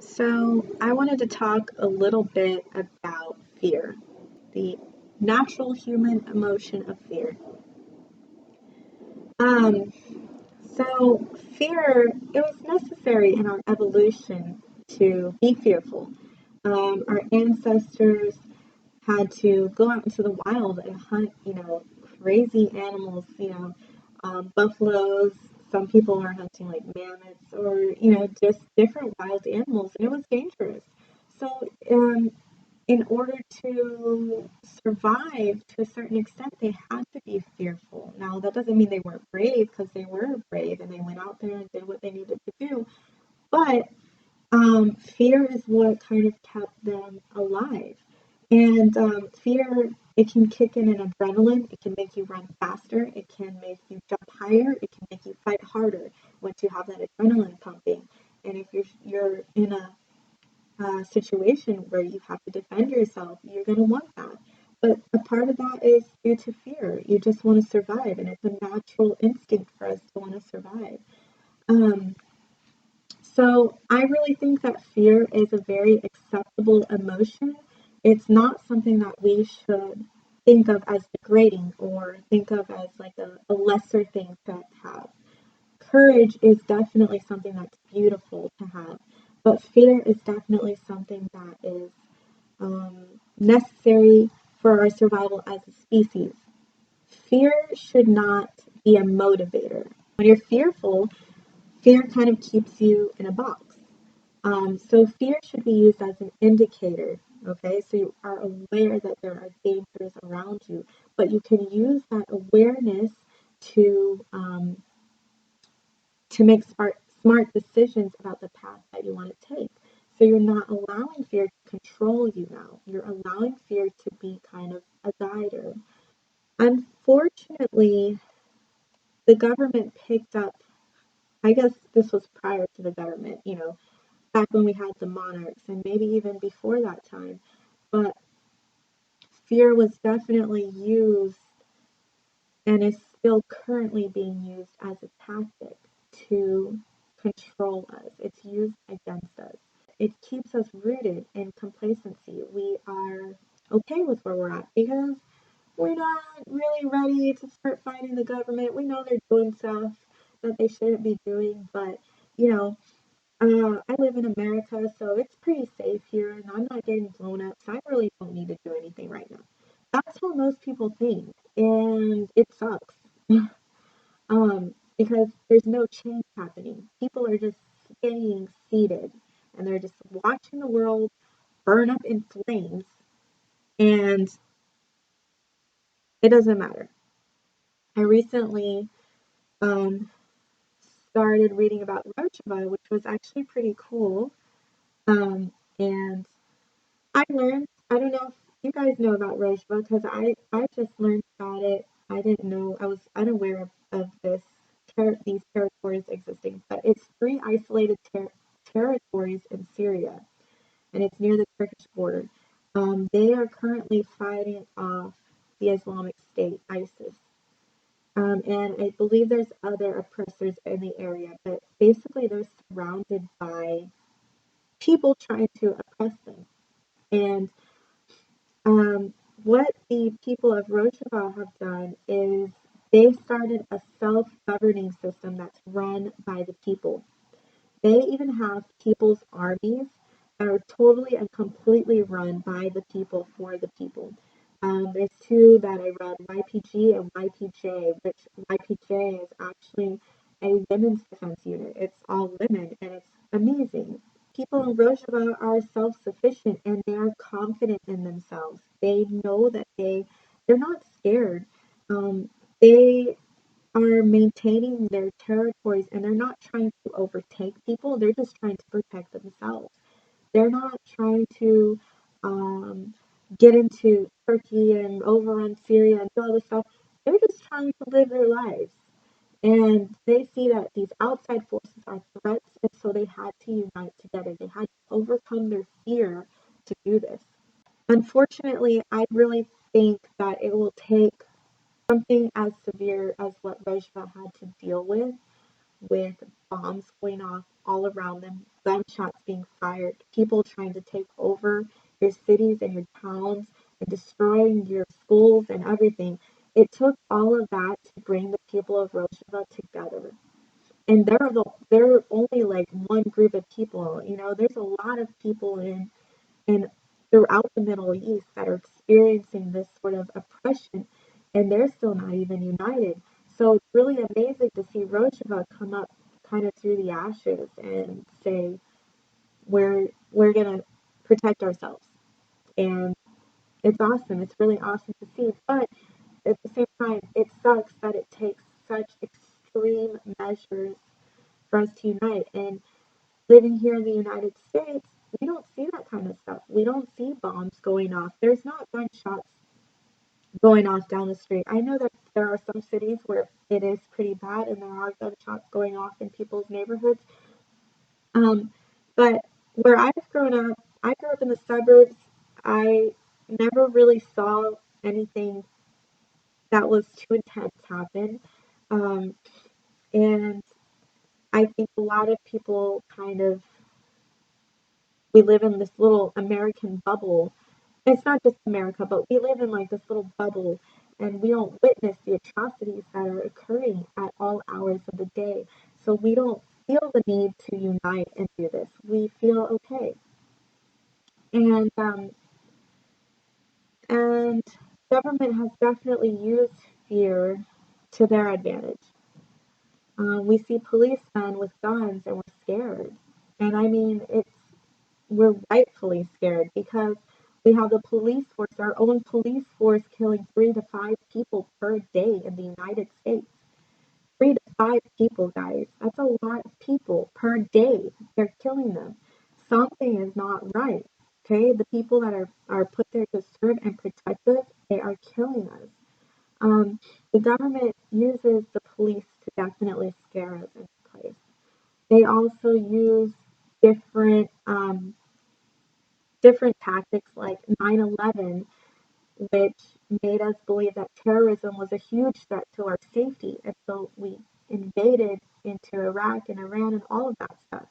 So, I wanted to talk a little bit about fear, the natural human emotion of fear. Um, so, fear, it was necessary in our evolution to be fearful. Our ancestors had to go out into the wild and hunt, crazy animals, buffaloes. Some people are hunting like mammoths or, just different wild animals, and it was dangerous. So, in order to survive to a certain extent, they had to be fearful. Now, that doesn't mean they weren't brave because they were brave and they went out there and did what they needed to do. But fear is what kind of kept them alive. And fear, it can kick in an adrenaline. It can make you run faster. It can make you jump higher. It can make you fight harder once you have that adrenaline pumping. And if you're in a situation where you have to defend yourself, you're going to want that. But a part of that is due to fear. You just want to survive, and it's a natural instinct for us to want to survive. Um, so I really think that fear is a very acceptable emotion. It's not something that we should think of as degrading or think of as like a lesser thing to have. Courage is definitely something that's beautiful to have, but fear is definitely something that is necessary for our survival as a species. Fear should not be a motivator. When you're fearful, fear kind of keeps you in a box. So fear should be used as an indicator, okay? So you are aware that there are dangers around you, but you can use that awareness to make smart decisions about the path that you want to take. So you're not allowing fear to control you now. You're allowing fear to be kind of a guider. Unfortunately, the government picked up, I guess this was prior to the government, back when we had the monarchs and maybe even before that time. But fear was definitely used and is still currently being used as a tactic to control us. It's used against us. It keeps us rooted in complacency. We are okay with where we're at because we're not really ready to start fighting the government. We know they're doing stuff that they shouldn't be doing, but you know, I live in America, so it's pretty safe here, and I'm not getting blown up, so I really don't need to do anything right now. That's how most people think, and it sucks. Because there's no change happening. People are just staying seated, and they're just watching the world burn up in flames, and it doesn't matter. I recently um, started reading about Rojava, which was actually pretty cool. And I learned, I don't know if you guys know about Rojava because I just learned about it. I didn't know, I was unaware of these territories existing, but it's three isolated territories in Syria, and it's near the Turkish border. They are currently fighting off the Islamic State, ISIS. And I believe there's other oppressors in the area, but basically they're surrounded by people trying to oppress them. And what the people of Rojava have done is they started a self-governing system that's run by the people. They even have people's armies that are totally and completely run by the people for the people. There's two that I read, YPG and YPJ, which YPJ is actually a women's defense unit. It's all women, and it's amazing. People in Rojava are self-sufficient and they are confident in themselves. They know that they're not scared. They are maintaining their territories and they're not trying to overtake people. They're just trying to protect themselves. They're not trying to um, get into Turkey and overrun Syria and do all this stuff. They're just trying to live their lives. And they see that these outside forces are threats, and so they had to unite together. They had to overcome their fear to do this. Unfortunately, I really think that it will take something as severe as what Rojava had to deal with, with bombs going off all around them, gunshots being fired, people trying to take over your cities and your towns and destroying your schools and everything. It took all of that to bring the people of Rojava together. And they're only like one group of people. You know, there's a lot of people in throughout the Middle East that are experiencing this sort of oppression, and they're still not even united. So it's really amazing to see Rojava come up kind of through the ashes and say we're gonna protect ourselves. And it's awesome. It's really awesome to see. But at the same time, it sucks that it takes such extreme measures for us to unite. And living here in the United States, we don't see that kind of stuff. We don't see bombs going off. There's not gunshots going off down the street. I know that there are some cities where it is pretty bad and there are gunshots going off in people's neighborhoods. Um, but where I've grown up, I grew up in the suburbs. I never really saw anything that was too intense happen. Um, and I think a lot of people kind of, we live in this little American bubble. It's not just America, but we live in like this little bubble and we don't witness the atrocities that are occurring at all hours of the day. So we don't feel the need to unite and do this. We feel okay. And and government has definitely used fear to their advantage. We see policemen with guns and we're scared. And I mean, we're rightfully scared because we have the police force, our own police force, killing 3 to 5 people per day in the United States. 3 to 5 people, guys. That's a lot of people per day. They're killing them. Something is not right. Okay, the people that are put there to serve and protect us, they are killing us. Um, the government uses the police to definitely scare us into place. They also use different different tactics like 9/11, which made us believe that terrorism was a huge threat to our safety. And so we invaded into Iraq and Iran and all of that stuff.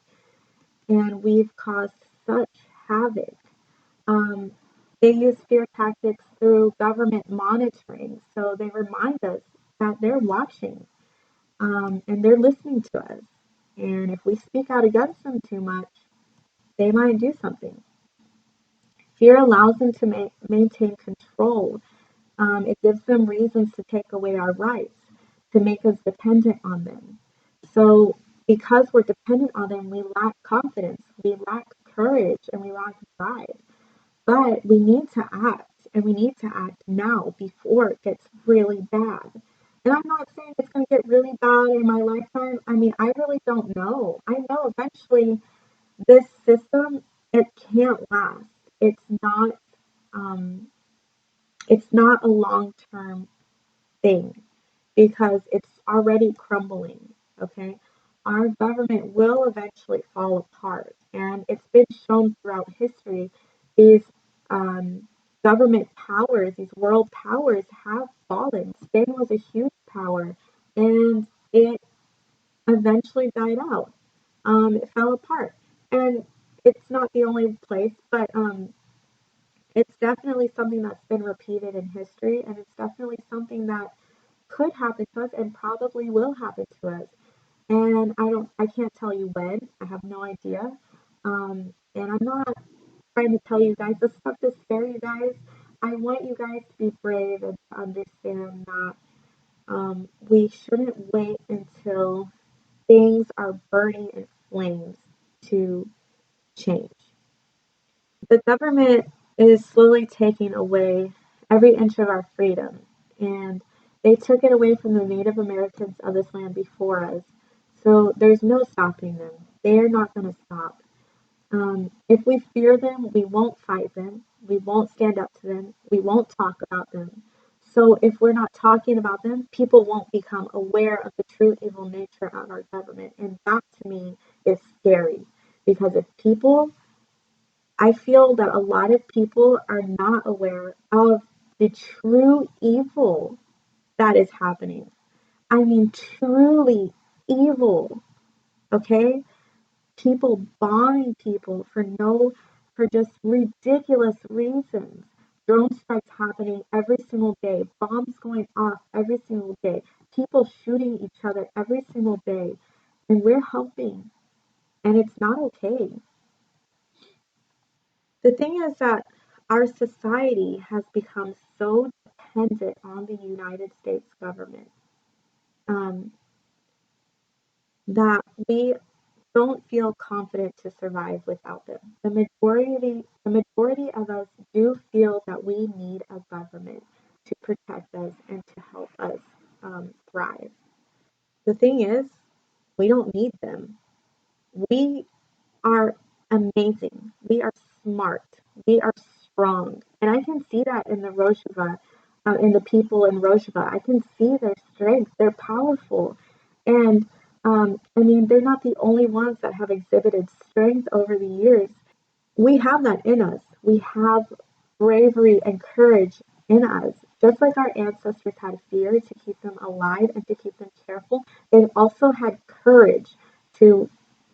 And we've caused such havoc. Um, they use fear tactics through government monitoring. So they remind us that they're watching and they're listening to us. And if we speak out against them too much, they might do something. Fear allows them to maintain control. It gives them reasons to take away our rights, to make us dependent on them. So, because we're dependent on them, we lack confidence, we lack courage, and we lack drive. But we need to act, and we need to act now before it gets really bad. And I'm not saying it's going to get really bad in my lifetime. I mean, I really don't know. I know eventually this system, it can't last. It's not um, it's not a long-term thing because it's already crumbling, okay? Our government will eventually fall apart, and it's been shown throughout history. These um, government powers, these world powers have fallen. Spain was a huge power, and it eventually died out. It fell apart. And it's not the only place, but it's definitely something that's been repeated in history, and it's definitely something that could happen to us and probably will happen to us. And I can't tell you when. I have no idea. And I'm not trying to tell you guys this stuff to scare you guys. I want you guys to be brave and to understand that we shouldn't wait until things are burning in flames to change. The government is slowly taking away every inch of our freedom, and they took it away from the Native Americans of this land before us. So there's no stopping them. They're not going to stop. If we fear them, we won't fight them. We won't stand up to them. We won't talk about them. So if we're not talking about them, people won't become aware of the true evil nature of our government. And that to me is scary because if people I feel that a lot of people are not aware of the true evil that is happening. I mean, truly evil. okay? People bombing people for just ridiculous reasons. Drone strikes happening every single day, bombs going off every single day, people shooting each other every single day, and we're helping, and it's not okay. The thing is that our society has become so dependent on the United States government, um, that we don't feel confident to survive without them. The majority of us do feel that we need a government to protect us and to help us thrive. The thing is, we don't need them. We are amazing. We are smart. We are strong. And I can see that in the Rojava, in the people in Rojava. I can see their strength. They're powerful. And I mean, they're not the only ones that have exhibited strength over the years. We have that in us. We have bravery and courage in us. Just like our ancestors had fear to keep them alive and to keep them careful, they've also had courage to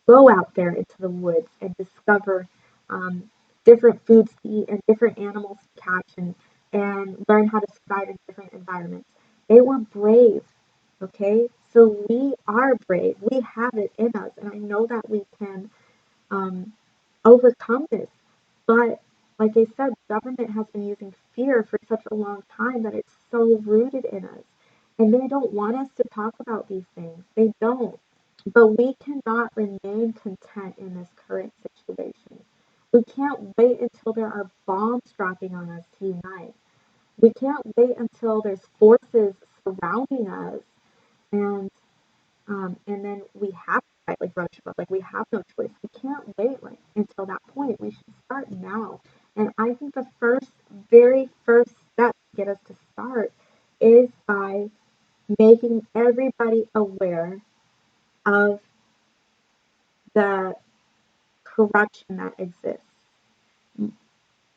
go out there into the woods and discover um, different foods to eat and different animals to catch and learn how to survive in different environments. They were brave, okay? So we are brave. We have it in us. And I know that we can um, overcome this. But like I said, government has been using fear for such a long time that it's so rooted in us. And they don't want us to talk about these things. They don't. But we cannot remain content in this current situation. We can't wait until there are bombs dropping on us to unite. We can't wait until there's forces surrounding us and then we have to fight like Rojava. Like we have no choice. We can't wait like until that point. We should start now. And I think the very first step to get us to start is by making everybody aware of the corruption that exists.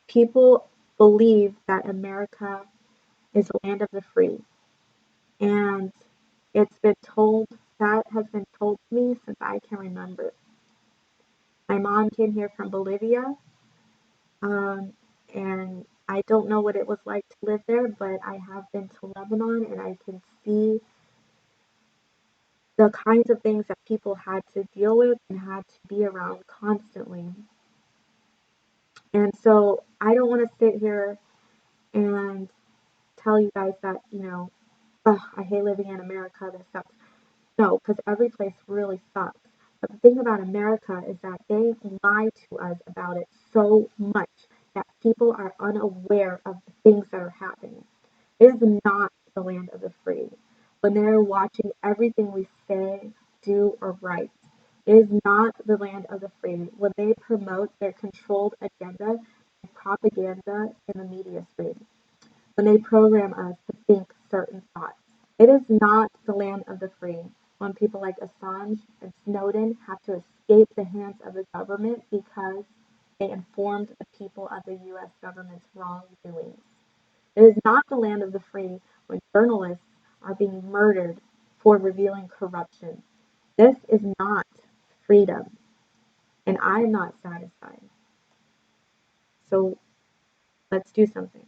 People believe that America is a land of the free, and that has been told to me since I can remember. My mom came here from Bolivia, um, and I don't know what it was like to live there, but I have been to Lebanon and I can see the kinds of things that people had to deal with and had to be around constantly. And so I don't want to sit here and tell you guys that, "Ugh, I hate living in America, this sucks." No, because every place really sucks. But the thing about America is that they lie to us about it so much that people are unaware of the things that are happening. It is not the land of the free. When they're watching everything we say, do, or write, it is not the land of the free. When they promote their controlled agenda and propaganda in the media stream, when they program us to think certain thoughts. It is not the land of the free when people like Assange and Snowden have to escape the hands of the government because they informed the people of the US government's wrongdoings. It is not the land of the free when journalists are being murdered for revealing corruption. This is not freedom, and I am not satisfied. So let's do something.